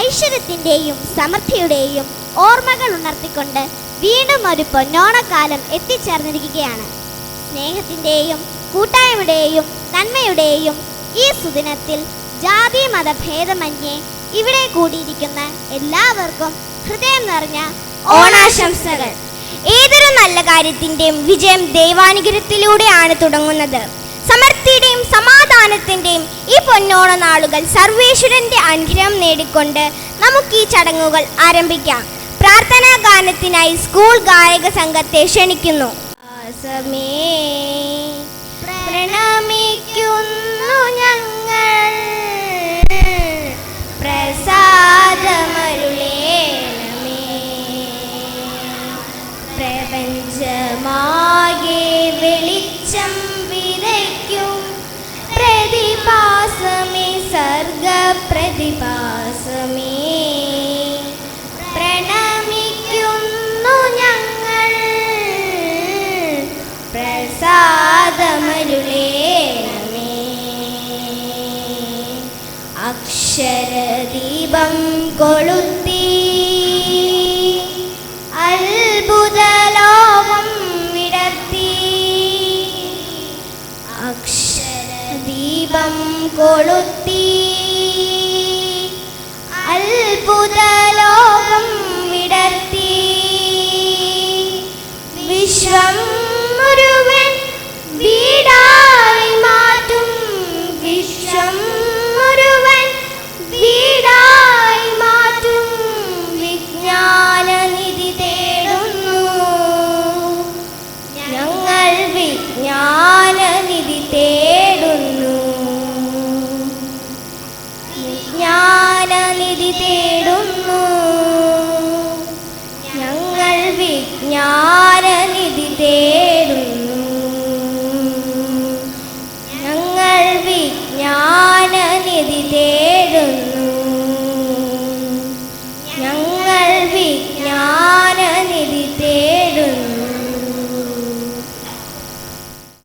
ഐശ്വര്യത്തിൻ്റെയും സമൃദ്ധിയുടെയും ഓർമ്മകൾ ഉണർത്തിക്കൊണ്ട് വീണ്ടും ഒരു പൊന്നോണക്കാലം എത്തിച്ചേർന്നിരിക്കുകയാണ്. സ്നേഹത്തിൻ്റെയും കൂട്ടായ്മയുടെയും നന്മയുടെയും ഈ സുദിനത്തിൽ ജാതി മതഭേദമന്യേ ഇവിടെ കൂടിയിരിക്കുന്ന എല്ലാവർക്കും ഹൃദയം നിറഞ്ഞ ഓണാശംസകൾ. ഏതൊരു നല്ല കാര്യത്തിൻ്റെയും വിജയം ദൈവാനുഗ്രഹത്തിലൂടെയാണ് തുടങ്ങുന്നത്. സമൃദ്ധിയുടെയും സമാധാനത്തിൻ്റെയും ഈ പൊന്നോണ നാളുകൾ സർവേശ്വരൻ്റെ അനുഗ്രഹം നേടിക്കൊണ്ട് നമുക്ക് ഈ ചടങ്ങുകൾ ആരംഭിക്കാം. പ്രാർത്ഥനാ ഗാനത്തിനായി സ്കൂൾ ഗായക സംഘത്തെ ക്ഷണിക്കുന്നു. പ്രണമിക്കുന്നു ഞങ്ങൾ പ്രസാദമരുളേണമേ, പ്രപഞ്ചമാകെ വെളിച്ചം വിതയ്ക്കും പ്രതിഭാസമേ, സർഗപ്രതിഭാസമേ, പ്രണമിക്കുന്നു ഞങ്ങൾ പ്രസാദമരുളേണമേ. അക്ഷരദീപം കൊളുത്തി അത്ഭുതലോകം വിടർത്തി, അക്ഷരദീപം കൊളുത്തി അത്ഭുത